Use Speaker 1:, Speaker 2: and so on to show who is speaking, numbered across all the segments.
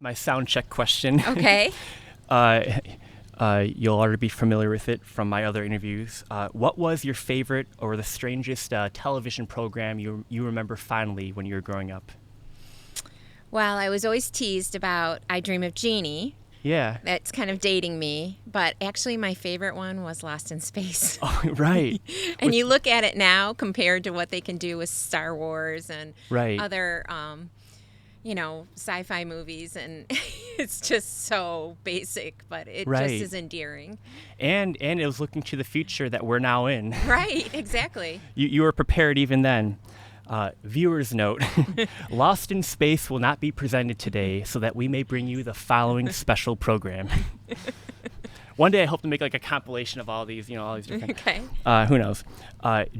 Speaker 1: my sound check question.
Speaker 2: Okay.
Speaker 1: You'll already be familiar with it from my other interviews. What was your favorite or the strangest television program you remember fondly when you were growing up?
Speaker 2: Well, I was always teased about I Dream of Jeannie.
Speaker 1: Yeah.
Speaker 2: That's kind of dating me, but actually my favorite one was Lost in Space.
Speaker 1: Oh, right.
Speaker 2: And you look at it now compared to what they can do with Star Wars and
Speaker 1: Right.
Speaker 2: other, sci-fi movies, and it's just so basic, but it
Speaker 1: Right.
Speaker 2: just is endearing.
Speaker 1: And it was looking to the future that we're now in.
Speaker 2: Right, exactly.
Speaker 1: You were prepared even then. Viewer's note, Lost in Space will not be presented today so that we may bring you the following special program. One day I hope to make like a compilation of all these, all these different.
Speaker 2: Okay.
Speaker 1: Who knows?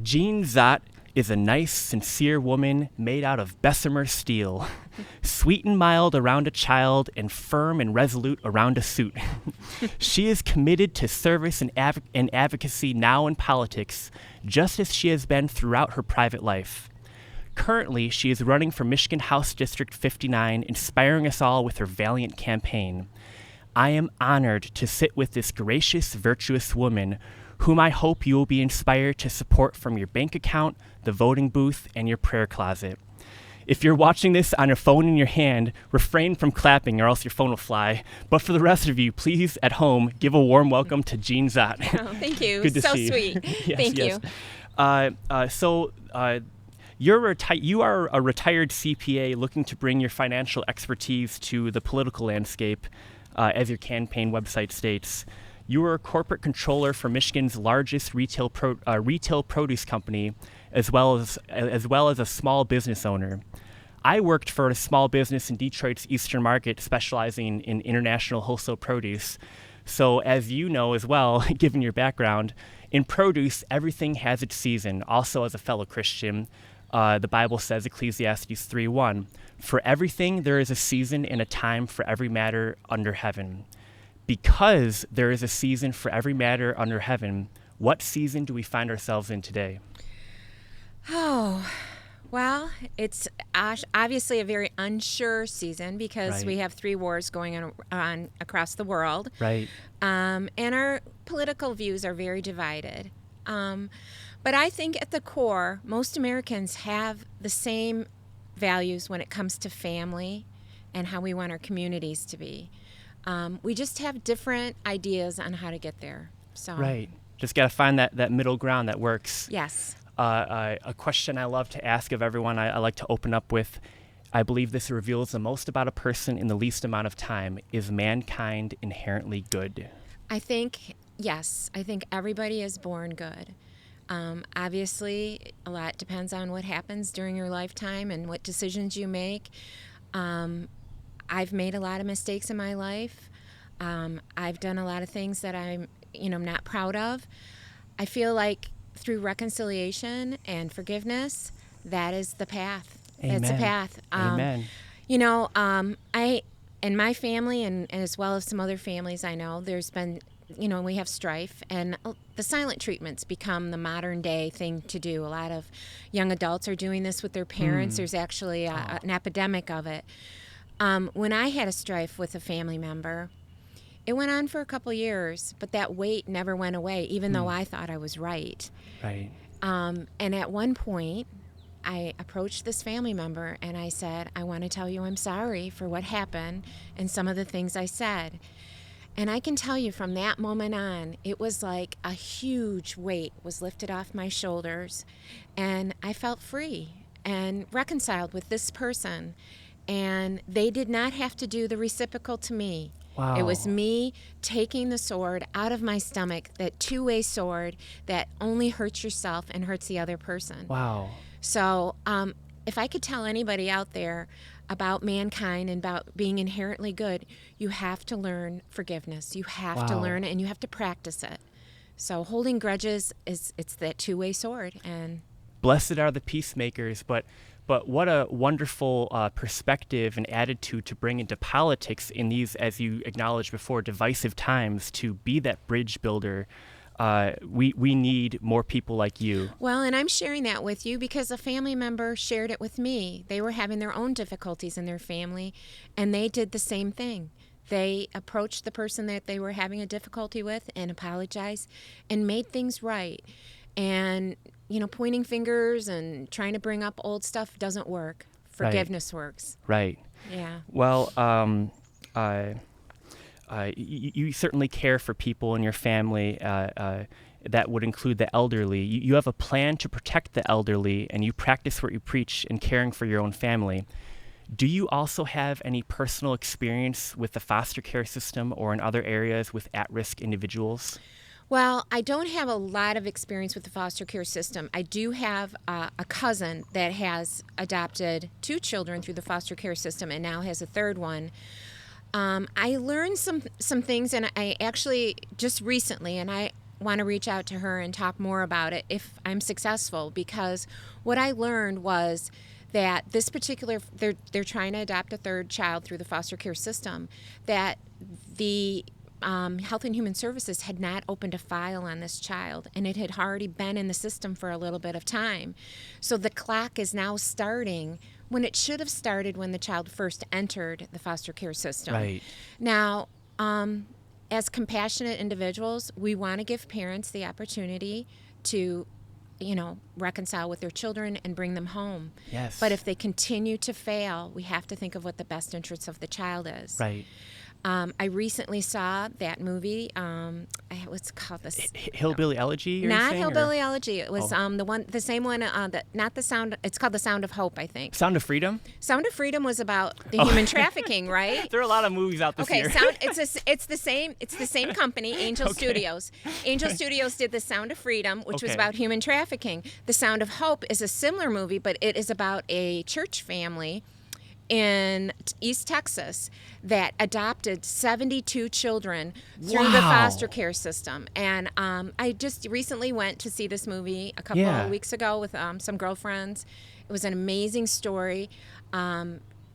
Speaker 1: Jean Zott is a nice, sincere woman made out of Bessemer steel, sweet and mild around a child and firm and resolute around a suit. She is committed to service and advocacy now in politics, just as she has been throughout her private life. Currently, she is running for Michigan House District 59, inspiring us all with her valiant campaign. I am honored to sit with this gracious, virtuous woman, whom I hope you will be inspired to support from your bank account, the voting booth, and your prayer closet. If you're watching this on your phone in your hand, refrain from clapping or else your phone will fly. But for the rest of you, please, at home, give a warm welcome to Jean Zott.
Speaker 2: Oh, thank you.
Speaker 1: Good to
Speaker 2: so
Speaker 1: see you.
Speaker 2: Sweet.
Speaker 1: Yes,
Speaker 2: Thank
Speaker 1: yes. you. You are a retired CPA looking to bring your financial expertise to the political landscape, as your campaign website states. You are a corporate controller for Michigan's largest retail produce company, as well as a small business owner. I worked for a small business in Detroit's Eastern Market, specializing in international wholesale produce. So, as you know as well, given your background, in produce, everything has its season. Also, as a fellow Christian, the Bible says, Ecclesiastes 3:1, for everything there is a season and a time for every matter under heaven. Because there is a season for every matter under heaven, what season do we find ourselves in today?
Speaker 2: Oh, well, it's obviously a very unsure season because
Speaker 1: Right.
Speaker 2: we have 3 wars going on across the world.
Speaker 1: Right.
Speaker 2: And our political views are very divided. But I think at the core, most Americans have the same values when it comes to family and how we want our communities to be. We just have different ideas on how to get there. So
Speaker 1: Right. Just got to find that middle ground that works.
Speaker 2: Yes.
Speaker 1: A question I love to ask of everyone, I like to open up with, I believe this reveals the most about a person in the least amount of time. Is mankind inherently good?
Speaker 2: I think, yes. I think everybody is born good. Obviously, a lot depends on what happens during your lifetime and what decisions you make. I've made a lot of mistakes in my life. I've done a lot of things that I'm, not proud of. I feel like through reconciliation and forgiveness, that is the path.
Speaker 1: Amen.
Speaker 2: It's a path.
Speaker 1: Amen.
Speaker 2: I and my family and as well as some other families I know, there's been, we have strife, and the silent treatment's become the modern day thing to do. A lot of young adults are doing this with their parents. There's actually an epidemic of it. When I had a strife with a family member, it went on for a couple years, but that weight never went away, even though I thought I was right.
Speaker 1: Right.
Speaker 2: And at one point, I approached this family member and I said, I want to tell you I'm sorry for what happened and some of the things I said. And I can tell you from that moment on, it was like a huge weight was lifted off my shoulders, and I felt free and reconciled with this person. And they did not have to do the reciprocal to me.
Speaker 1: Wow.
Speaker 2: It was me taking the sword out of my stomach, that two-way sword that only hurts yourself and hurts the other person.
Speaker 1: Wow.
Speaker 2: So if I could tell anybody out there about mankind and about being inherently good, you have to learn forgiveness. You have to learn it, and you have to practice it. So holding grudges, it's that two-way sword. And
Speaker 1: blessed are the peacemakers, but what a wonderful perspective and attitude to bring into politics in these, as you acknowledged before, divisive times, to be that bridge builder we need more people like you.
Speaker 2: Well, and I'm sharing that with you because a family member shared it with me. They were having their own difficulties in their family, and they did the same thing. They approached the person that they were having a difficulty with and apologized and made things right. And, pointing fingers and trying to bring up old stuff doesn't work. Forgiveness works.
Speaker 1: Right.
Speaker 2: Yeah.
Speaker 1: Well, you certainly care for people in your family. That would include the elderly. You have a plan to protect the elderly, and you practice what you preach in caring for your own family. Do you also have any personal experience with the foster care system or in other areas with at-risk individuals?
Speaker 2: Well, I don't have a lot of experience with the foster care system. I do have a cousin that has adopted 2 children through the foster care system and now has a 3rd one. I learned some things, and I actually just recently, and I want to reach out to her and talk more about it if I'm successful, because what I learned was that this particular, they're trying to adopt a 3rd child through the foster care system, that the Health and Human Services had not opened a file on this child, and it had already been in the system for a little bit of time. So the clock is now starting when it should have started when the child first entered the foster care system.
Speaker 1: Right.
Speaker 2: Now, as compassionate individuals, we want to give parents the opportunity to, reconcile with their children and bring them home.
Speaker 1: Yes.
Speaker 2: But if they continue to fail, we have to think of what the best interests of the child is.
Speaker 1: Right.
Speaker 2: I recently saw that movie. What's it called? This
Speaker 1: Hillbilly Elegy?
Speaker 2: Not
Speaker 1: saying,
Speaker 2: Hillbilly Elegy. It was the same one. Not the Sound. It's called The Sound of Hope, I think.
Speaker 1: Sound of Freedom?
Speaker 2: Sound of Freedom was about the human trafficking, right?
Speaker 1: There are a lot of movies out this year.
Speaker 2: It's the same company, Angel Studios. Angel Studios did The Sound of Freedom, which was about human trafficking. The Sound of Hope is a similar movie, but it is about a church family in East Texas that adopted 72 children through the foster care system. And I just recently went to see this movie a couple of weeks ago with some girlfriends. It was an amazing story.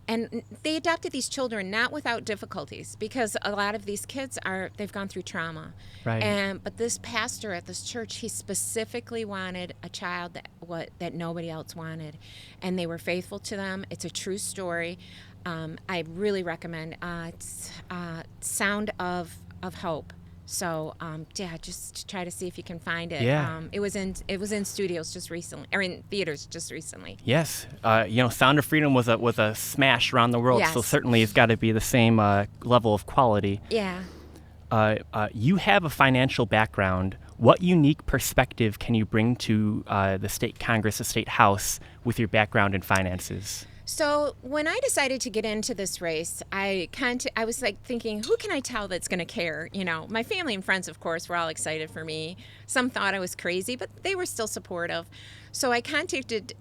Speaker 2: And they adopted these children not without difficulties, because a lot of these kids they've gone through trauma.
Speaker 1: Right.
Speaker 2: But this pastor at this church, he specifically wanted a child that nobody else wanted, and they were faithful to them. It's a true story. I really recommend. It's Sound of Hope. So just try to see if you can find it.
Speaker 1: Yeah.
Speaker 2: It was in studios just recently, or in theaters just recently.
Speaker 1: Yes. Sound of Freedom was a smash around the world.
Speaker 2: Yes.
Speaker 1: So certainly it's got to be the same level of quality.
Speaker 2: Yeah.
Speaker 1: You have a financial background. What unique perspective can you bring to the state Congress, the state House, with your background in finances?
Speaker 2: So when I decided to get into this race, I was thinking, who can I tell that's going to care? My family and friends, of course, were all excited for me. Some thought I was crazy, but they were still supportive. So I contacted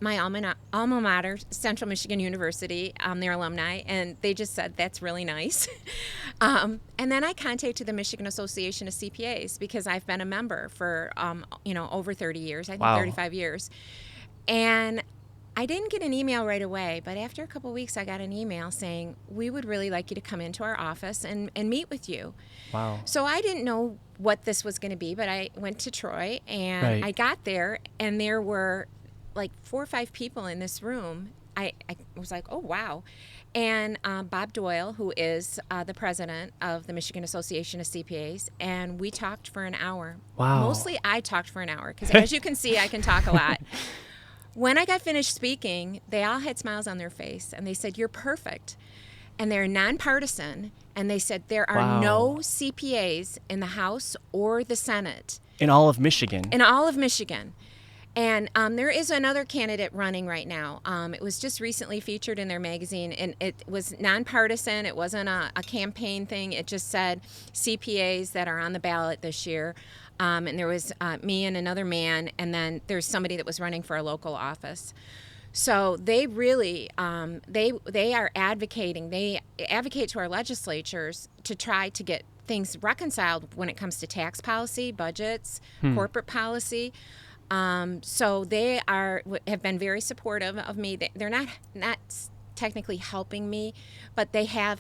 Speaker 2: my alma mater, Central Michigan University, their alumni, and they just said, that's really nice. And then I contacted the Michigan Association of CPAs, because I've been a member for, over 30 years, I think 35 years. And I didn't get an email right away, but after a couple of weeks, I got an email saying, we would really like you to come into our office and meet with you.
Speaker 1: Wow.
Speaker 2: So I didn't know what this was going to be, but I went to Troy, and I got there, and there were like 4 or 5 people in this room. I was like, oh, wow. And Bob Doyle, who is the president of the Michigan Association of CPAs, and we talked for an hour.
Speaker 1: Wow.
Speaker 2: Mostly I talked for an hour, because as you can see, I can talk a lot. When I got finished speaking, they all had smiles on their face, and they said, you're perfect. And they're nonpartisan, and they said there are no CPAs in the House or the Senate.
Speaker 1: In all of Michigan? In
Speaker 2: all of Michigan. And there is another candidate running right now. It was just recently featured in their magazine, and it was nonpartisan. It wasn't a campaign thing. It just said CPAs that are on the ballot this year. And there was me and another man, and then there's somebody that was running for a local office. So they really, they are advocating. They advocate to our legislatures to try to get things reconciled when it comes to tax policy, budgets, corporate policy. So they have been very supportive of me. They're not technically helping me, but they have,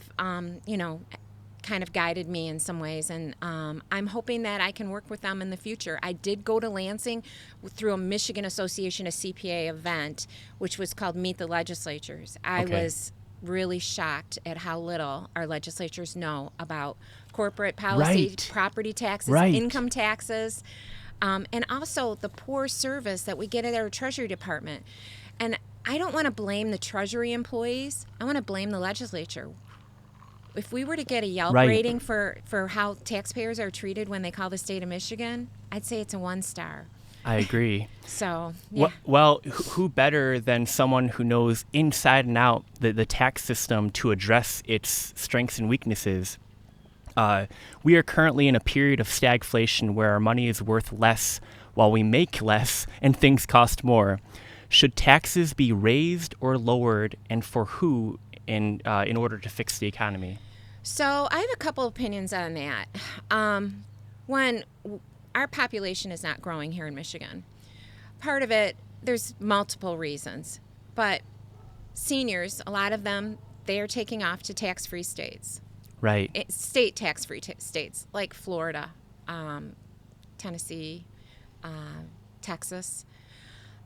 Speaker 2: kind of guided me in some ways, and I'm hoping that I can work with them in the future. I did go to Lansing through a Michigan Association of CPA event, which was called Meet the Legislatures. I was really shocked at how little our legislatures know about corporate policy, property taxes, income taxes, and also the poor service that we get at our Treasury Department. And I don't want to blame the Treasury employees. I want to blame the legislature. If we were to get a Yelp rating for how taxpayers are treated when they call the state of Michigan, I'd say it's a 1-star.
Speaker 1: I agree.
Speaker 2: So, yeah.
Speaker 1: Well, who better than someone who knows inside and out the tax system to address its strengths and weaknesses? We are currently in a period of stagflation where our money is worth less while we make less and things cost more. Should taxes be raised or lowered, and for who in order to fix the economy?
Speaker 2: So I have a couple opinions on that. One, our population is not growing here in Michigan. Part of it, there's multiple reasons, but seniors, a lot of them, they are taking off to tax-free states.
Speaker 1: Right.
Speaker 2: State tax-free states like Florida, Tennessee, Texas.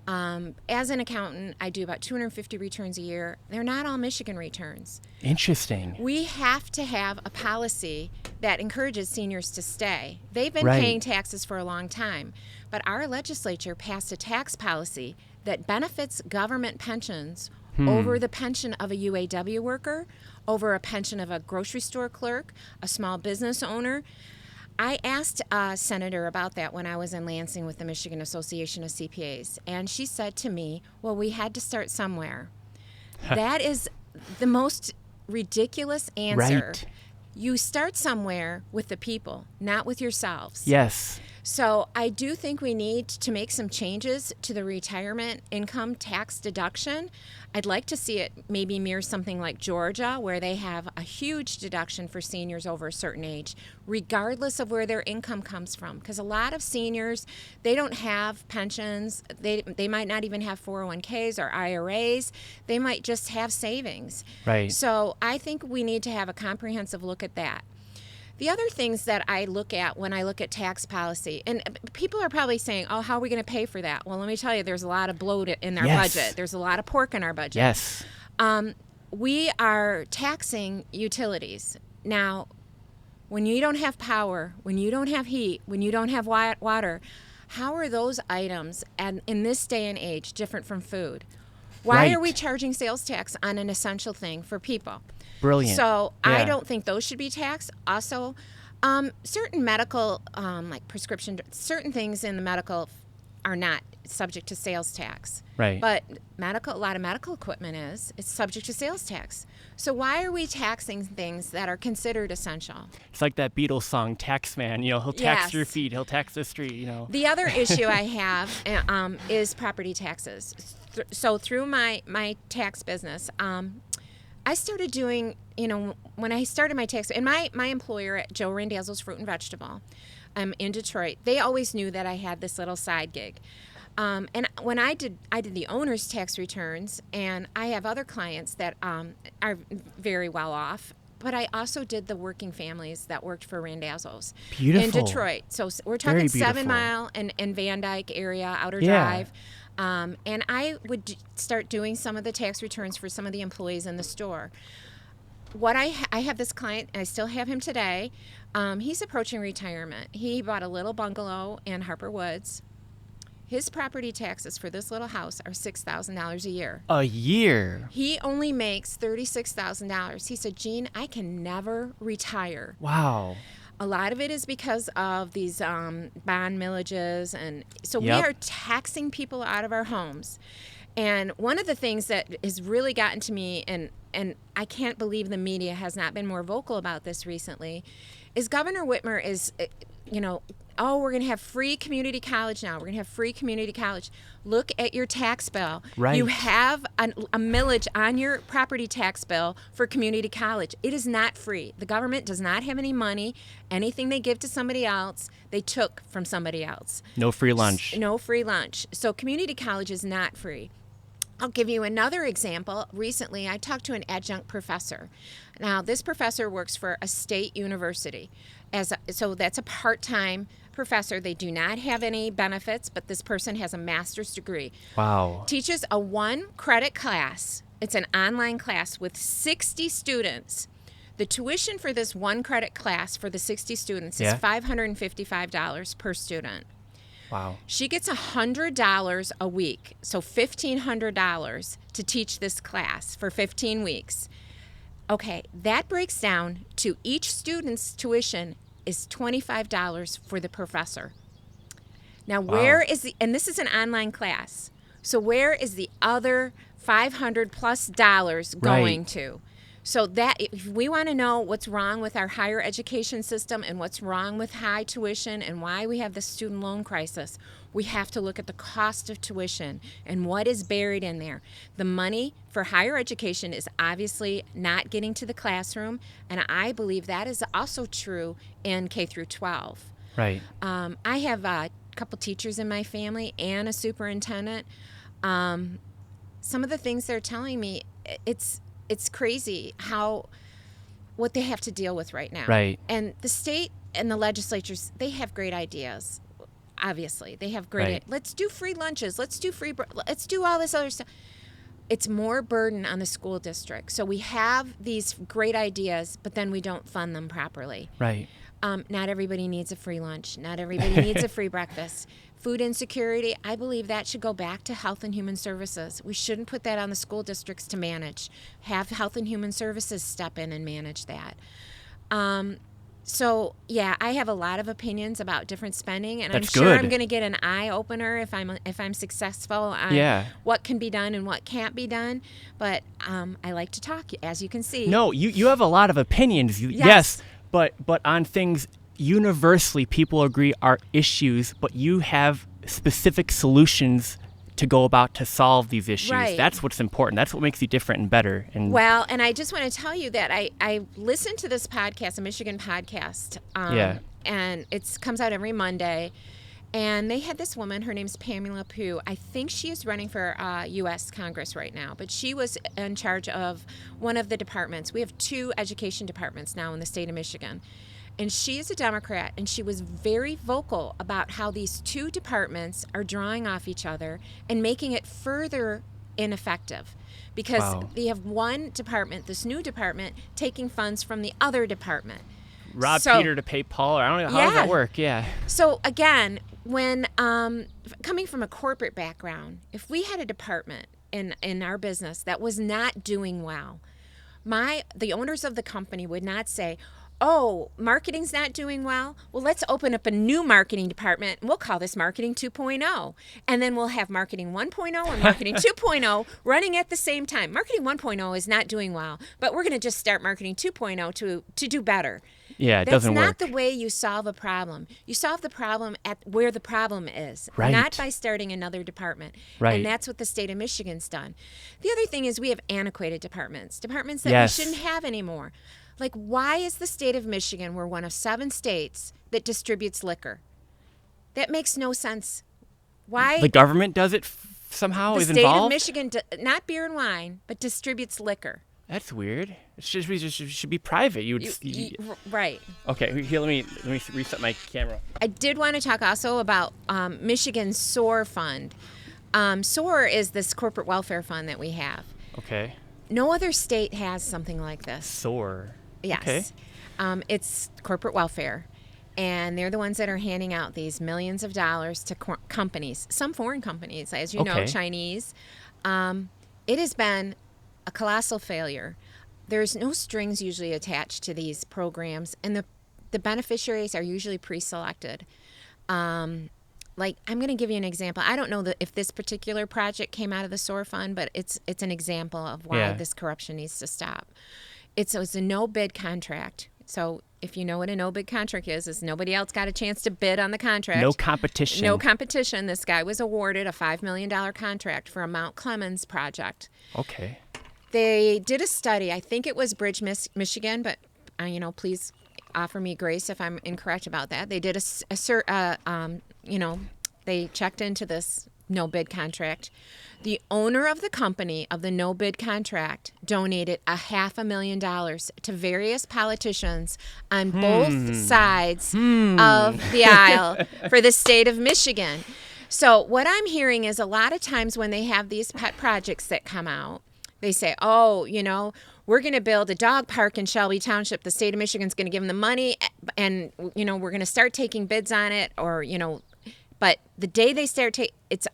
Speaker 2: As an accountant, I do about 250 returns a year. They're not all Michigan returns.
Speaker 1: Interesting.
Speaker 2: We have to have a policy that encourages seniors to stay. They've been paying taxes for a long time, but our legislature passed a tax policy that benefits government pensions over the pension of a UAW worker, over a pension of a grocery store clerk, a small business owner. I asked a senator about that when I was in Lansing with the Michigan Association of CPAs, and she said to me, well, we had to start somewhere. That is the most ridiculous answer.
Speaker 1: Right.
Speaker 2: You start somewhere with the people, not with yourselves.
Speaker 1: Yes.
Speaker 2: So I do think we need to make some changes to the retirement income tax deduction. I'd like to see it maybe mirror something like Georgia, where they have a huge deduction for seniors over a certain age, regardless of where their income comes from. Because a lot of seniors, they don't have pensions. They might not even have 401ks or IRAs. They might just have savings.
Speaker 1: Right.
Speaker 2: So I think we need to have a comprehensive look at that. The other things that I look at when I look at tax policy, and people are probably saying, oh, how are we going to pay for that? Well, let me tell you, there's a lot of bloat in our budget. There's a lot of pork in our budget.
Speaker 1: Yes.
Speaker 2: We are taxing utilities. Now, when you don't have power, when you don't have heat, when you don't have water, how are those items, and in this day and age, different from food? Why are we charging sales tax on an essential thing for people?
Speaker 1: Brilliant.
Speaker 2: So I don't think those should be taxed. Also, certain medical, like prescription, certain things in the medical are not subject to sales tax.
Speaker 1: Right.
Speaker 2: But a lot of medical equipment it's subject to sales tax. So why are we taxing things that are considered essential?
Speaker 1: It's like that Beatles song, Tax Man. You know, he'll tax your feet, he'll tax the street, you know.
Speaker 2: The other issue I have is property taxes. So through my tax business, I started doing, when I started my tax, and my employer at Joe Randazzo's Fruit and Vegetable in Detroit, they always knew that I had this little side gig. And when I did the owner's tax returns, and I have other clients that are very well off, but I also did the working families that worked for Randazzo's in Detroit. So we're talking 7 Mile and Van Dyke area, Outer Drive. And I would start doing some of the tax returns for some of the employees in the store. I have this client, and I still have him today. He's approaching retirement. He bought a little bungalow in Harper Woods. His property taxes for this little house are $6,000 a year.
Speaker 1: A year?
Speaker 2: He only makes $36,000. He said, Jean, I can never retire.
Speaker 1: Wow.
Speaker 2: A lot of it is because of these bond millages, and so we are taxing people out of our homes. And one of the things that has really gotten to me, and I can't believe the media has not been more vocal about this recently, is Governor Whitmer is, oh, we're going to have free community college now. We're going to have free community college. Look at your tax bill.
Speaker 1: Right.
Speaker 2: You have a millage on your property tax bill for community college. It is not free. The government does not have any money. Anything they give to somebody else, they took from somebody else.
Speaker 1: No free lunch.
Speaker 2: No free lunch. So community college is not free. I'll give you another example. Recently, I talked to an adjunct professor. Now, this professor works for a state university. So that's a part-time professor. They do not have any benefits, but this person has a master's degree.
Speaker 1: Wow.
Speaker 2: Teaches a 1-credit class. It's an online class with 60 students. The tuition for this 1-credit class for the 60 students is $555 per student.
Speaker 1: Wow.
Speaker 2: She gets $100 a week, so $1,500 to teach this class for 15 weeks. Okay, that breaks down to each student's tuition is $25 for the professor. Now, where is and this is an online class, so where is the other $500+ going to? So that if we want to know what's wrong with our higher education system and what's wrong with high tuition and why we have the student loan crisis, we have to look at the cost of tuition and what is buried in there. The money for higher education is obviously not getting to the classroom, and I believe that is also true in K through 12.
Speaker 1: Right.
Speaker 2: I have a couple teachers in my family and a superintendent. Some of the things they're telling me, it's crazy what they have to deal with right now.
Speaker 1: Right.
Speaker 2: And the state and the legislatures, they have great ideas. Obviously, they have great. Let's do free lunches. Let's do all this other stuff. It's more burden on the school district. So we have these great ideas, but then we don't fund them properly.
Speaker 1: Right.
Speaker 2: Not everybody needs a free lunch. Not everybody needs a free breakfast. Food insecurity, I believe that should go back to Health and Human Services. We shouldn't put that on the school districts to manage. Have Health and Human Services step in and manage that. So, yeah, I have a lot of opinions about different spending, and
Speaker 1: That's
Speaker 2: I'm sure
Speaker 1: good.
Speaker 2: I'm going to get an eye-opener if I'm successful on what can be done and what can't be done. But I like to talk, as you can see.
Speaker 1: No, you have a lot of opinions. Yes, but on things universally people agree are issues, but you have specific solutions to go about to solve these issues.
Speaker 2: Right.
Speaker 1: That's what's important. That's what makes you different and better. And
Speaker 2: well, and I just want to tell you that I listen to this podcast, a Michigan podcast, and it comes out every Monday. And they had this woman, her name's Pamela Pugh. I think she is running for U.S. Congress right now, but she was in charge of one of the departments. We have 2 education departments now in the state of Michigan. And she is a Democrat, and she was very vocal about how these 2 departments are drawing off each other and making it further ineffective. Because they have one department, this new department, taking funds from the other department.
Speaker 1: Rob Peter to pay Paul, or I don't know, how does that work? Yeah.
Speaker 2: So again, when coming from a corporate background, if we had a department in our business that was not doing well, the owners of the company would not say, oh, marketing's not doing well? Well, let's open up a new marketing department, and we'll call this Marketing 2.0. And then we'll have Marketing 1.0 and Marketing 2.0 running at the same time. Marketing 1.0 is not doing well, but we're going to just start Marketing 2.0 to do better.
Speaker 1: Yeah, it doesn't work.
Speaker 2: That's not the way you solve a problem. You solve the problem at where the problem is,
Speaker 1: right.
Speaker 2: Not by starting another department.
Speaker 1: Right.
Speaker 2: And that's what the state of Michigan's done. The other thing is we have antiquated departments that we shouldn't have anymore. Like, why is the state of Michigan, we're one of 7 states that distributes liquor? That makes no sense. Why?
Speaker 1: The government does it somehow, is involved?
Speaker 2: The state of Michigan, not beer and wine, but distributes liquor.
Speaker 1: That's weird. It should be private.
Speaker 2: Right.
Speaker 1: Okay, here, let me reset my camera.
Speaker 2: I did want to talk also about Michigan's SOAR fund. SOAR is this corporate welfare fund that we have.
Speaker 1: Okay.
Speaker 2: No other state has something like this.
Speaker 1: SOAR.
Speaker 2: Yes.
Speaker 1: Okay.
Speaker 2: It's corporate welfare. And they're the ones that are handing out these millions of dollars to companies, some foreign companies, as you know, Chinese. It has been a colossal failure. There's no strings usually attached to these programs, and the beneficiaries are usually pre-selected. Like, I'm going to give you an example. I don't know if this particular project came out of the SOAR fund, but it's an example of why this corruption needs to stop. It's a no-bid contract. So if you know what a no-bid contract is nobody else got a chance to bid on the contract.
Speaker 1: No competition.
Speaker 2: No competition. This guy was awarded a $5 million contract for a Mount Clemens project.
Speaker 1: Okay.
Speaker 2: They did a study. I think it was Bridge, Michigan, but, please offer me grace if I'm incorrect about that. They did they checked into this no bid contract. The owner of the company of the no bid contract donated $500,000 to various politicians on both sides of the aisle for the state of Michigan. So what I'm hearing is a lot of times when they have these pet projects that come out, they say, oh, we're going to build a dog park in Shelby Township. The state of Michigan's going to give them the money, and, we're going to start taking bids on it, or, but the day they start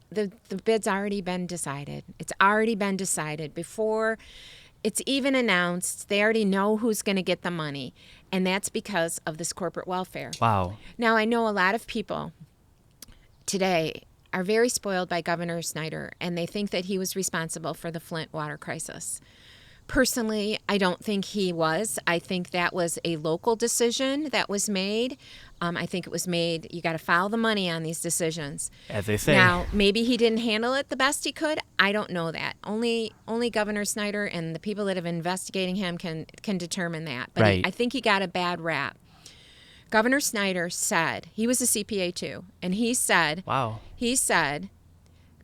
Speaker 2: the bid's already been decided. It's already been decided before it's even announced. They already know who's going to get the money, and that's because of this corporate welfare.
Speaker 1: Wow.
Speaker 2: Now, I know a lot of people today are very spoiled by Governor Snyder, and they think that he was responsible for the Flint water crisis. Personally, I don't think he was. I think that was a local decision that was made. I think it was made, you got to follow the money on these decisions.
Speaker 1: As they say.
Speaker 2: Now, maybe he didn't handle it the best he could. I don't know that. Only Governor Snyder and the people that have investigating him can determine that. But
Speaker 1: right.
Speaker 2: I think he got a bad rap. Governor Snyder said, he was a CPA too, and he said,
Speaker 1: wow.
Speaker 2: He said,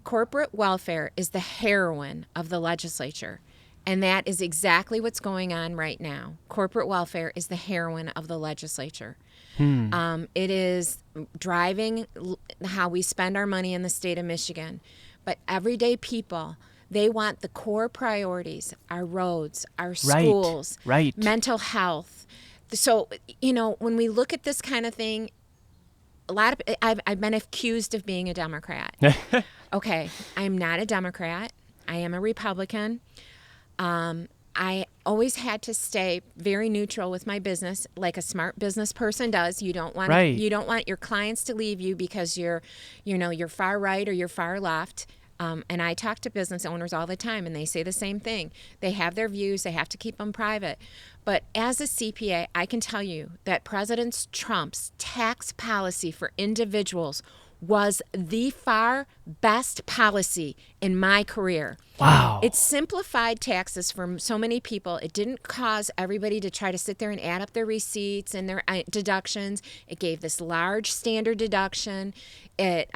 Speaker 2: corporate welfare is the heroin of the legislature. And that is exactly what's going on right now. Corporate welfare is the heroin of the legislature. It is driving how we spend our money in the state of Michigan. But everyday people, they want the core priorities, our roads, our schools,
Speaker 1: right.
Speaker 2: mental health. So, when we look at this kind of thing, I've been accused of being a Democrat. Okay, I'm not a Democrat. I am a Republican. I always had to stay very neutral with my business, like a smart business person does. You don't want
Speaker 1: right.
Speaker 2: you don't want your clients to leave you because you're far right or you're far left. And I talk to business owners all the time, and they say the same thing. They have their views. They have to keep them private. But as a CPA, I can tell you that President Trump's tax policy for individuals was the far best policy in my career.
Speaker 1: Wow.
Speaker 2: It simplified taxes for so many people. It didn't cause everybody to try to sit there and add up their receipts and their deductions. It gave this large standard deduction. It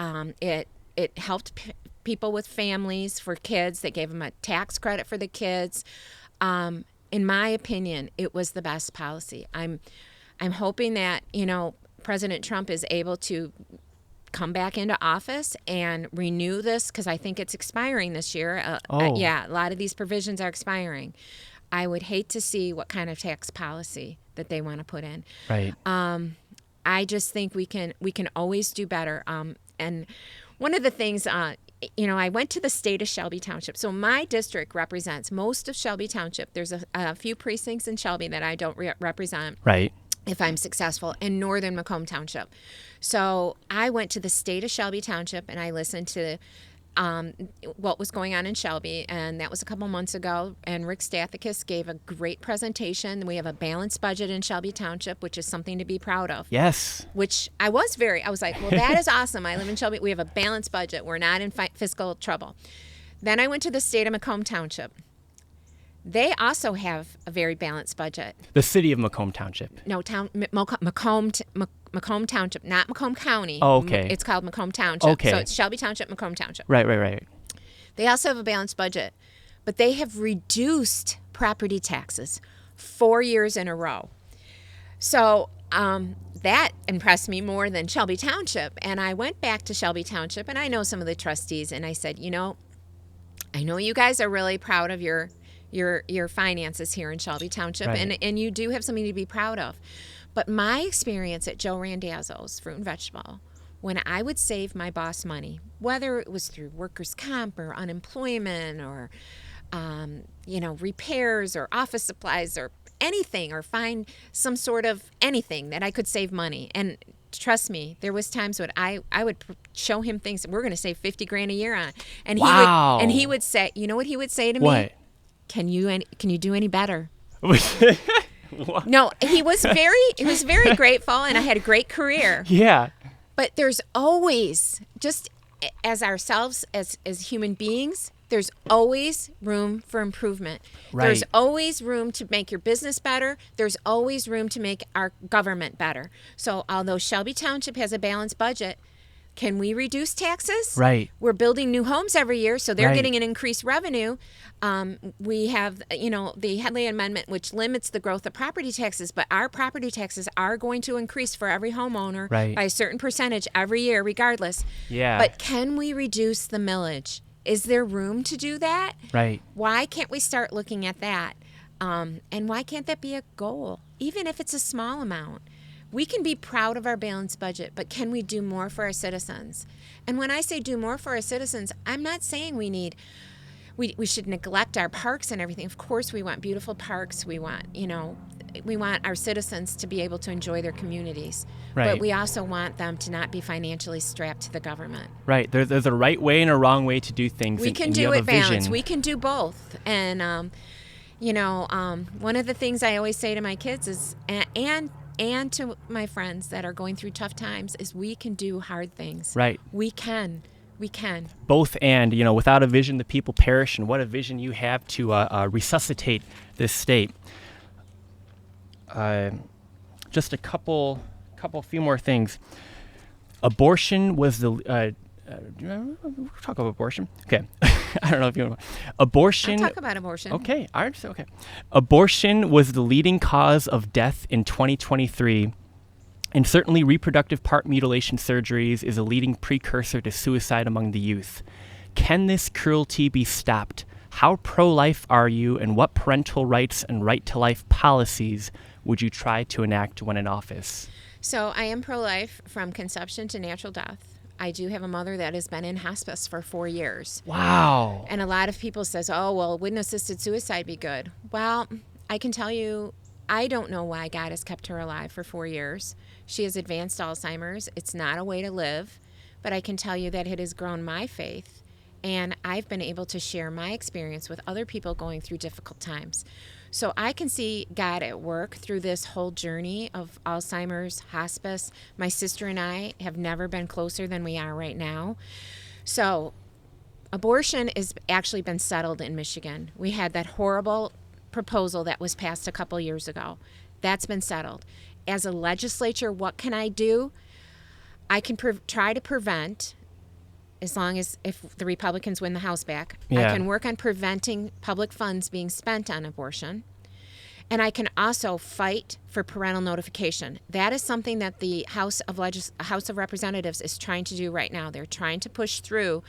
Speaker 2: helped people with families for kids. They gave them a tax credit for the kids. In my opinion, it was the best policy. I'm hoping that, President Trump is able to come back into office and renew this, because I think it's expiring this year. Yeah, a lot of these provisions are expiring. I would hate to see what kind of tax policy that they want to put in.
Speaker 1: Right.
Speaker 2: I just think we can always do better. And one of the things, I went to the state of Shelby Township. So my district represents most of Shelby Township. There's a few precincts in Shelby that I don't represent.
Speaker 1: Right.
Speaker 2: If I'm successful, in northern Macomb Township. So I went to the state of Shelby Township, and I listened to what was going on in Shelby, and that was a couple months ago. And Rick Stathakis gave a great presentation. We have a balanced budget in Shelby Township, which is something to be proud of.
Speaker 1: Yes.
Speaker 2: Which I was like, well, that is awesome. I live in Shelby. We have a balanced budget. We're not in fiscal trouble. Then I went to the state of Macomb Township. They also have a very balanced budget.
Speaker 1: The city of Macomb Township.
Speaker 2: No, Macomb Township, not Macomb County.
Speaker 1: Oh, okay.
Speaker 2: It's called Macomb Township.
Speaker 1: Okay.
Speaker 2: So it's Shelby Township, Macomb Township.
Speaker 1: Right.
Speaker 2: They also have a balanced budget, but they have reduced property taxes 4 years in a row. So that impressed me more than Shelby Township. And I went back to Shelby Township, and I know some of the trustees, and I said, I know you guys are really proud of your finances here in Shelby Township,
Speaker 1: right.
Speaker 2: and you do have something to be proud of. But my experience at Joe Randazzo's Fruit and Vegetable, when I would save my boss money, whether it was through workers' comp or unemployment or repairs or office supplies or anything, or find some sort of anything that I could save money. And trust me, there was times when I would show him things that we're going to save $50,000 a year on, and
Speaker 1: wow.
Speaker 2: he would say, you know what he would say to
Speaker 1: what?
Speaker 2: me? Can you do any better? No, he was very grateful, and I had a great career.
Speaker 1: Yeah.
Speaker 2: But there's always, just as ourselves as human beings, there's always room for improvement.
Speaker 1: Right.
Speaker 2: There's always room to make your business better. There's always room to make our government better. So although Shelby Township has a balanced budget, Can we reduce taxes?
Speaker 1: Right.
Speaker 2: We're building new homes every year, so they're
Speaker 1: Right.
Speaker 2: getting an increased revenue. We have, the Headley Amendment, which limits the growth of property taxes, but our property taxes are going to increase for every homeowner
Speaker 1: Right.
Speaker 2: by a certain percentage every year, regardless.
Speaker 1: Yeah.
Speaker 2: But can we reduce the millage? Is there room to do that?
Speaker 1: Right.
Speaker 2: Why can't we start looking at that? And why can't that be a goal, even if it's a small amount? We can be proud of our balanced budget, but can we do more for our citizens? And when I say do more for our citizens, I'm not saying we should neglect our parks and everything. Of course, we want beautiful parks. We want our citizens to be able to enjoy their communities.
Speaker 1: Right.
Speaker 2: But we also want them to not be financially strapped to the government.
Speaker 1: Right. There's a right way and a wrong way to do things.
Speaker 2: We
Speaker 1: and
Speaker 2: can
Speaker 1: you
Speaker 2: do
Speaker 1: have
Speaker 2: it
Speaker 1: a vision.
Speaker 2: balanced. We can do both. And, one of the things I always say to my kids is, and to my friends that are going through tough times, is we can do hard things.
Speaker 1: Right.
Speaker 2: We can.
Speaker 1: Both and, without a vision, the people perish, and what a vision you have to resuscitate this state. Just a few more things. Abortion was the... talk about abortion? Okay. I don't know if you want to... Abortion...
Speaker 2: I'll talk about abortion.
Speaker 1: Okay. All right. Okay. Abortion was the leading cause of death in 2023, and certainly reproductive part mutilation surgeries is a leading precursor to suicide among the youth. Can this cruelty be stopped? How pro-life are you, and what parental rights and right-to-life policies would you try to enact when in office?
Speaker 2: So I am pro-life from conception to natural death. I do have a mother that has been in hospice for 4 years.
Speaker 1: Wow.
Speaker 2: And a lot of people says, oh, well, wouldn't assisted suicide be good? Well, I can tell you, I don't know why God has kept her alive for 4 years. She has advanced Alzheimer's. It's not a way to live. But I can tell you that it has grown my faith. And I've been able to share my experience with other people going through difficult times. So I can see God at work through this whole journey of Alzheimer's, hospice. My sister and I have never been closer than we are right now. So abortion has actually been settled in Michigan. We had that horrible proposal that was passed a couple years ago. That's been settled. As a legislature, what can I do? I can try to prevent, as long as if the Republicans win the House back,
Speaker 1: Yeah.
Speaker 2: I can work on preventing public funds being spent on abortion. And I can also fight for parental notification. That is something that the House of Representatives is trying to do right now. They're trying to push through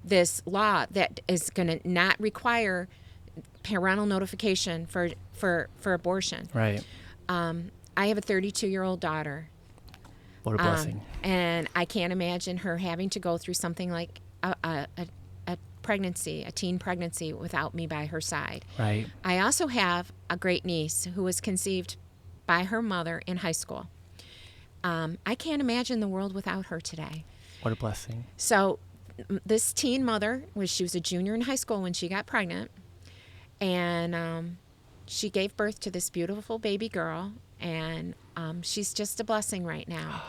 Speaker 2: this law that is going to not require parental notification for abortion.
Speaker 1: Right.
Speaker 2: I have a 32-year-old daughter.
Speaker 1: What a blessing.
Speaker 2: And I can't imagine her having to go through something like a pregnancy, a teen pregnancy, without me by her side.
Speaker 1: Right.
Speaker 2: I also have a great niece who was conceived by her mother in high school. I can't imagine the world without her today.
Speaker 1: What a blessing.
Speaker 2: So this teen mother, she was a junior in high school when she got pregnant, and she gave birth to this beautiful baby girl, and she's just a blessing right now.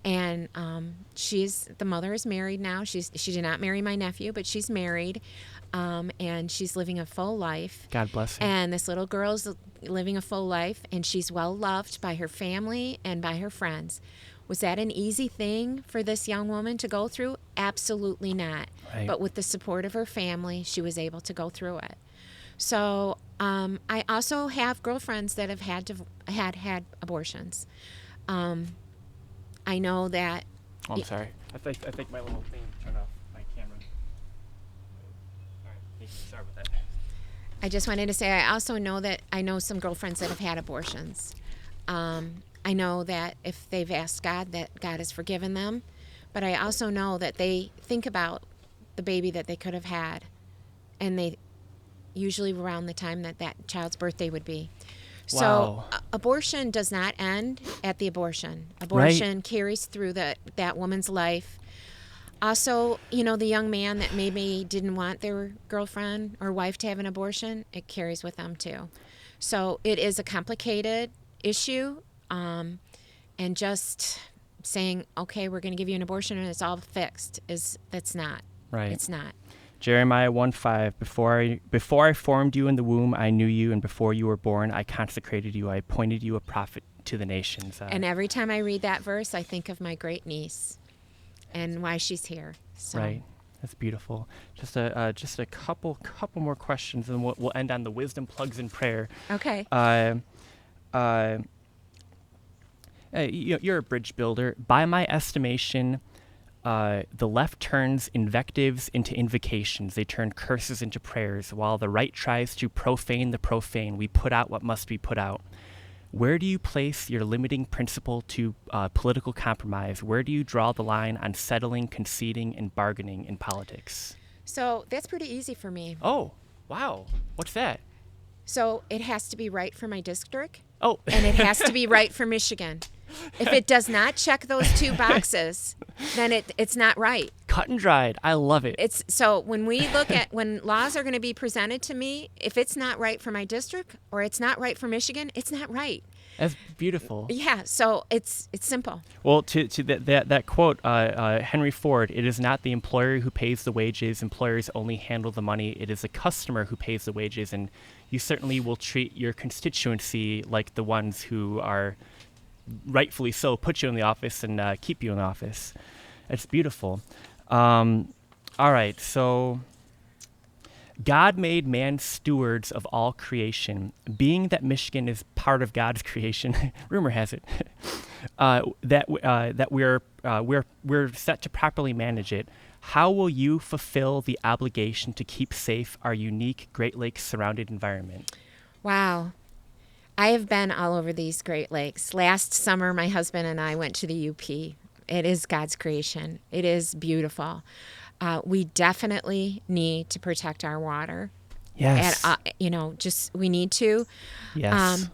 Speaker 2: And the mother is married now. She did not marry my nephew, but she's married, and she's living a full life.
Speaker 1: God bless her.
Speaker 2: And this little girl's living a full life, and she's well loved by her family and by her friends. Was that an easy thing for this young woman to go through? Absolutely not.
Speaker 1: Right.
Speaker 2: But with the support of her family, she was able to go through it. So I also have girlfriends that have had abortions. I know that.
Speaker 1: Oh, I'm sorry. I think my little thing turned off my camera. All right. Sorry about that.
Speaker 2: I just wanted to say I also know that I know some girlfriends that have had abortions. I know that if they've asked God, that God has forgiven them. But I also know that they think about the baby that they could have had, and they usually around the time that child's birthday would be.
Speaker 1: Wow.
Speaker 2: So abortion does not end at the abortion. Abortion carries through that woman's life. Also, the young man that maybe didn't want their girlfriend or wife to have an abortion, it carries with them too. So it is a complicated issue, and just saying, okay, we're going to give you an abortion and it's all fixed, that's not.
Speaker 1: Right.
Speaker 2: It's not.
Speaker 1: Jeremiah 1:5, before I formed you in the womb, I knew you, and before you were born, I consecrated you. I appointed you a prophet to the nations.
Speaker 2: And every time I read that verse, I think of my great niece. and why she's here. So.
Speaker 1: Right. That's beautiful. Just a couple more questions, and we'll end on the wisdom plugs and prayer.
Speaker 2: Okay.
Speaker 1: You're a bridge builder. By my estimation, the left turns invectives into invocations. They turn curses into prayers, while the right tries to profane the profane. We put out what must be put out. Where do you place your limiting principle to political compromise? Where do you draw the line on settling, conceding, and bargaining in politics?
Speaker 2: So that's pretty easy for me.
Speaker 1: Oh, wow. What's that?
Speaker 2: So it has to be right for my district.
Speaker 1: Oh.
Speaker 2: And it has to be right for Michigan. If it does not check those two boxes, then it's not right.
Speaker 1: Cut and dried. I love it.
Speaker 2: It's so when we look at when laws are going to be presented to me, if it's not right for my district or it's not right for Michigan, it's not right.
Speaker 1: That's beautiful.
Speaker 2: Yeah, so it's simple.
Speaker 1: Well, to that quote, Henry Ford, it is not the employer who pays the wages. Employers only handle the money. It is the customer who pays the wages, and you certainly will treat your constituency like the ones who are rightfully so put you in the office and keep you in the office. It's beautiful. All right, so God made man stewards of all creation. Being that Michigan is part of God's creation, rumor has it that we're set to properly manage it. How will you fulfill the obligation to keep safe our unique Great Lakes surrounded environment?
Speaker 2: Wow. I have been all over these Great Lakes. Last summer, my husband and I went to the UP. It is God's creation. It is beautiful. We definitely need to protect our water.
Speaker 1: Yes.
Speaker 2: We need to.
Speaker 1: Yes.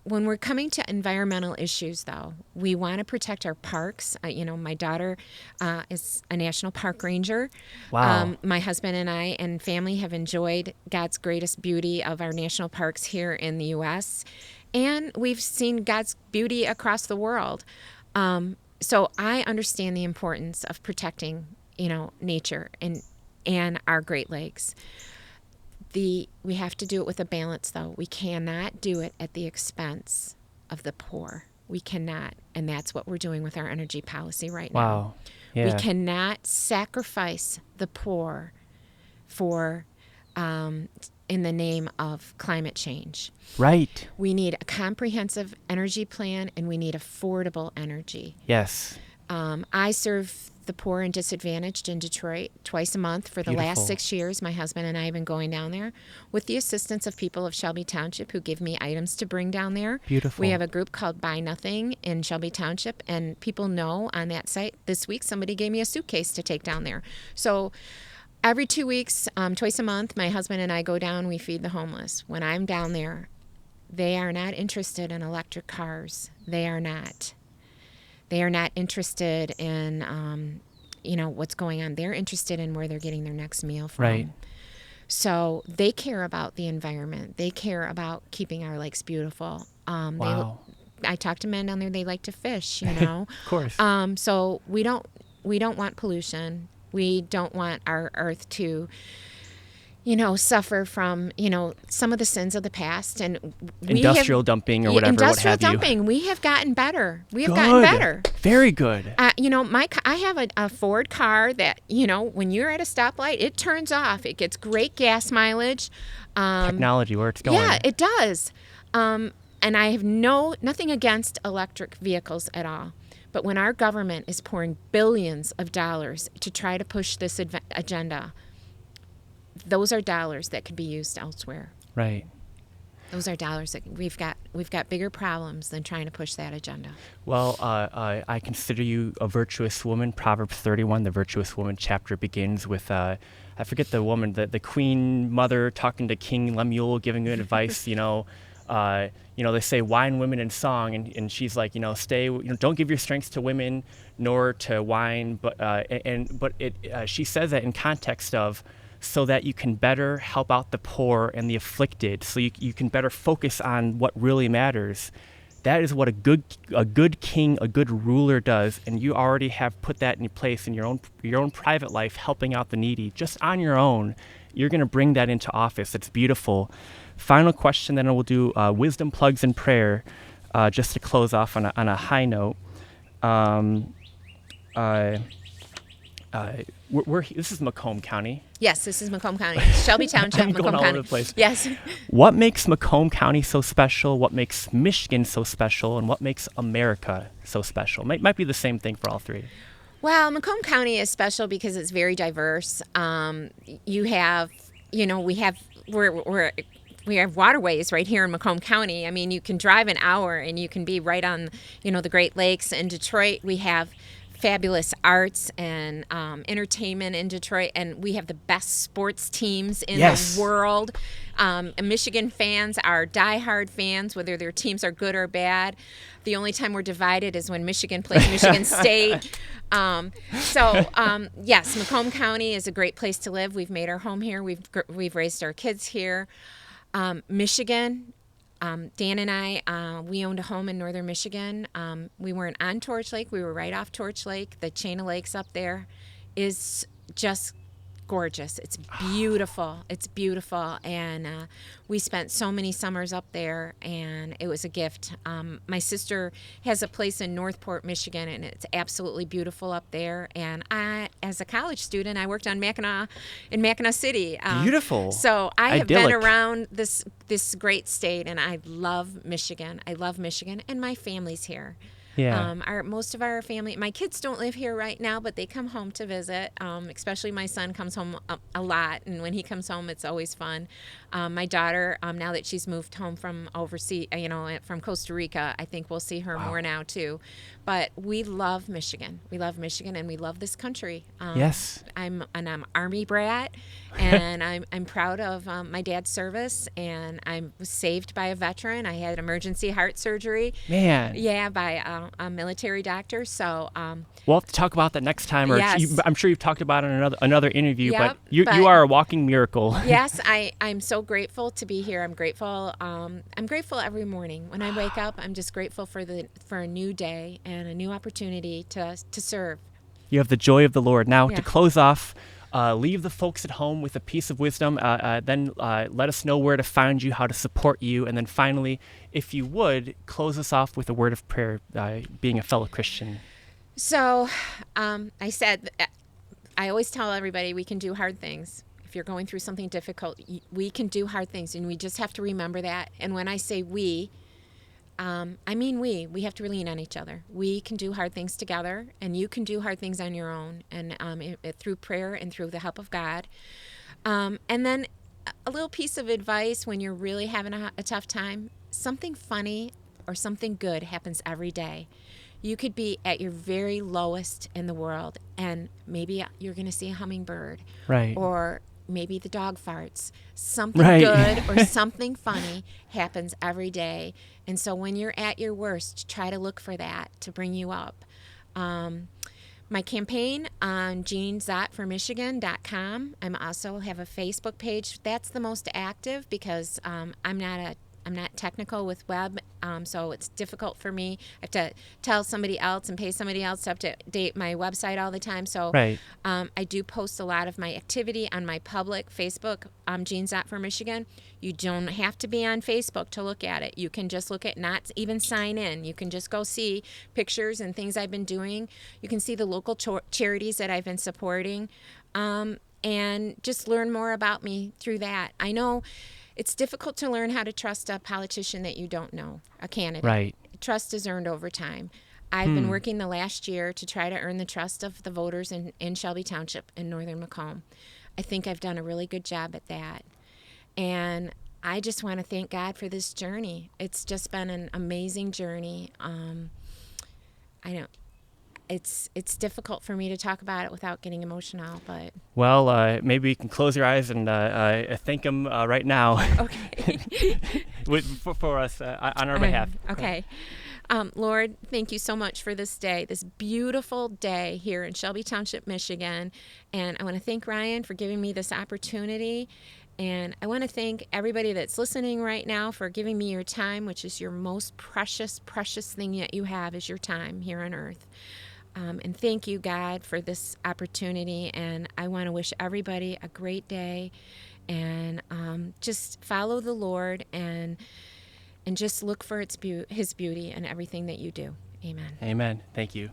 Speaker 2: When we're coming to environmental issues, though, we want to protect our parks. My daughter is a national park ranger.
Speaker 1: Wow.
Speaker 2: My husband and I and family have enjoyed God's greatest beauty of our national parks here in the U.S., and we've seen God's beauty across the world. So I understand the importance of protecting, nature and our Great Lakes. We have to do it with a balance, though. We cannot do it at the expense of the poor. We cannot, and that's what we're doing with our energy policy right now.
Speaker 1: Wow. Yeah.
Speaker 2: We cannot sacrifice the poor for in the name of climate change.
Speaker 1: Right.
Speaker 2: We need a comprehensive energy plan, and we need affordable energy.
Speaker 1: Yes.
Speaker 2: I serve the poor and disadvantaged in Detroit twice a month for the last 6 years. My husband and I have been going down there with the assistance of people of Shelby Township who give me items to bring down there.
Speaker 1: Beautiful.
Speaker 2: We have a group called Buy Nothing in Shelby Township, and people know on that site this week somebody gave me a suitcase to take down there. So every 2 weeks, twice a month, my husband and I go down, we feed the homeless. When I'm down there, they are not interested in electric cars. They are not. They are not interested in, what's going on. They're interested in where they're getting their next meal from.
Speaker 1: Right.
Speaker 2: So they care about the environment. They care about keeping our lakes beautiful.
Speaker 1: Wow.
Speaker 2: I talk to men down there. They like to fish. Of
Speaker 1: course.
Speaker 2: So we don't want pollution. We don't want our earth to, suffer from, some of the sins of the past. And
Speaker 1: industrial dumping or whatever,
Speaker 2: industrial
Speaker 1: what have
Speaker 2: dumping.
Speaker 1: you.
Speaker 2: We have gotten better. We have
Speaker 1: Good.
Speaker 2: gotten better.
Speaker 1: Very good.
Speaker 2: I have a Ford car that, when you're at a stoplight, it turns off. It gets great gas mileage.
Speaker 1: Technology, where it's going.
Speaker 2: Yeah, it does. And I have nothing against electric vehicles at all. But when our government is pouring billions of dollars to try to push this agenda, those are dollars that could be used elsewhere.
Speaker 1: Right.
Speaker 2: Those are dollars that we've got bigger problems than trying to push that agenda.
Speaker 1: Well, I consider you a virtuous woman. Proverbs 31, the virtuous woman chapter begins with, I forget the woman, the queen mother talking to King Lemuel, giving good advice. They say wine, women, and song, and she's like, don't give your strengths to women nor to wine, but she says that in context of so that you can better help out the poor and the afflicted, so you can better focus on what really matters. That is what a good king, a good ruler does, and you already have put that in place in your own private life, helping out the needy, just on your own. You're going to bring that into office. It's beautiful. Final question, then we'll do wisdom plugs and prayer, just to close off on a high note. this is Macomb County.
Speaker 2: Yes, this is Macomb County. Shelby Township,
Speaker 1: I'm going
Speaker 2: Macomb
Speaker 1: all
Speaker 2: County.
Speaker 1: over the place.
Speaker 2: Yes.
Speaker 1: What makes Macomb County so special? What makes Michigan so special? And what makes America so special? Might be the same thing for all three.
Speaker 2: Well, Macomb County is special because it's very diverse. You have, we have waterways right here in Macomb County. I mean, you can drive an hour and you can be right on, the Great Lakes. In Detroit, we have fabulous arts and entertainment in Detroit, and we have the best sports teams in the world. And Michigan fans are diehard fans, whether their teams are good or bad. The only time we're divided is when Michigan plays Michigan State. Yes, Macomb County is a great place to live. We've made our home here. We've raised our kids here. Michigan. Dan and I, we owned a home in northern Michigan. We weren't on Torch Lake. We were right off Torch Lake. The chain of lakes up there is just gorgeous. It's beautiful. It's beautiful. And we spent so many summers up there, and it was a gift. My sister has a place in Northport, Michigan, and it's absolutely beautiful up there. And I, as a college student, I worked on Mackinac City.
Speaker 1: Beautiful.
Speaker 2: So I have
Speaker 1: Idyllic.
Speaker 2: been around this great state, and I love Michigan. I love Michigan, and my family's here.
Speaker 1: Yeah.
Speaker 2: Most of our family, my kids don't live here right now, but they come home to visit. Especially my son comes home a lot, and when he comes home, it's always fun. My daughter, now that she's moved home from overseas, from Costa Rica, I think we'll see her more now too. But we love Michigan. We love Michigan, and we love this country.
Speaker 1: Yes.
Speaker 2: I'm an Army brat, and I'm proud of my dad's service, and I was saved by a veteran. I had emergency heart surgery.
Speaker 1: Man.
Speaker 2: Yeah, by a military doctor. So
Speaker 1: we'll have to talk about that next time. Or
Speaker 2: yes.
Speaker 1: I'm sure you've talked about it in another interview.
Speaker 2: Yep,
Speaker 1: but you are a walking miracle.
Speaker 2: Yes, I'm so grateful to be here. I'm grateful. I'm grateful every morning when I wake up. I'm just grateful for a new day and a new opportunity to serve.
Speaker 1: You have the joy of the Lord. Now,
Speaker 2: Yeah.
Speaker 1: to close off, leave the folks at home with a piece of wisdom. Then let us know where to find you, how to support you. And then finally, if you would, close us off with a word of prayer, being a fellow Christian.
Speaker 2: So I always tell everybody we can do hard things. If you're going through something difficult, we can do hard things, and we just have to remember that. And when I say we, I mean we have to lean on each other. We can do hard things together, and you can do hard things on your own, and through prayer and through the help of God. And then a little piece of advice when you're really having a tough time: something funny or something good happens every day. You could be at your very lowest in the world, and maybe you're going to see a hummingbird,
Speaker 1: Right.
Speaker 2: or maybe the dog farts. Something
Speaker 1: Right.
Speaker 2: good or something funny happens every day. And so when you're at your worst, try to look for that to bring you up. My campaign on JeanZottForMichigan.com. I also have a Facebook page. That's the most active because I'm not technical with web, so it's difficult for me. I have to tell somebody else and pay somebody else to update my website all the time. So
Speaker 1: Right.
Speaker 2: I do post a lot of my activity on my public Facebook, Jean Zott for Michigan. You don't have to be on Facebook to look at it. You can just look at, not even sign in. You can just go see pictures and things I've been doing. You can see the local charities that I've been supporting, and just learn more about me through that. I know it's difficult to learn how to trust a politician that you don't know, a candidate.
Speaker 1: Right.
Speaker 2: Trust is earned over time. I've been working the last year to try to earn the trust of the voters in Shelby Township in northern Macomb. I think I've done a really good job at that. And I just want to thank God for this journey. It's just been an amazing journey. I know it's difficult for me to talk about it without getting emotional, but
Speaker 1: Well, maybe you can close your eyes and thank him right now.
Speaker 2: okay.
Speaker 1: for us on our behalf.
Speaker 2: Okay. Lord, thank you so much for this day, this beautiful day here in Shelby Township, Michigan. And I want to thank Ryan for giving me this opportunity. And I want to thank everybody that's listening right now for giving me your time, which is your most precious, precious thing that you have is your time here on earth. And thank you, God, for this opportunity. And I want to wish everybody a great day. And just follow the Lord and just look for His beauty in everything that you do. Amen.
Speaker 1: Amen. Thank you.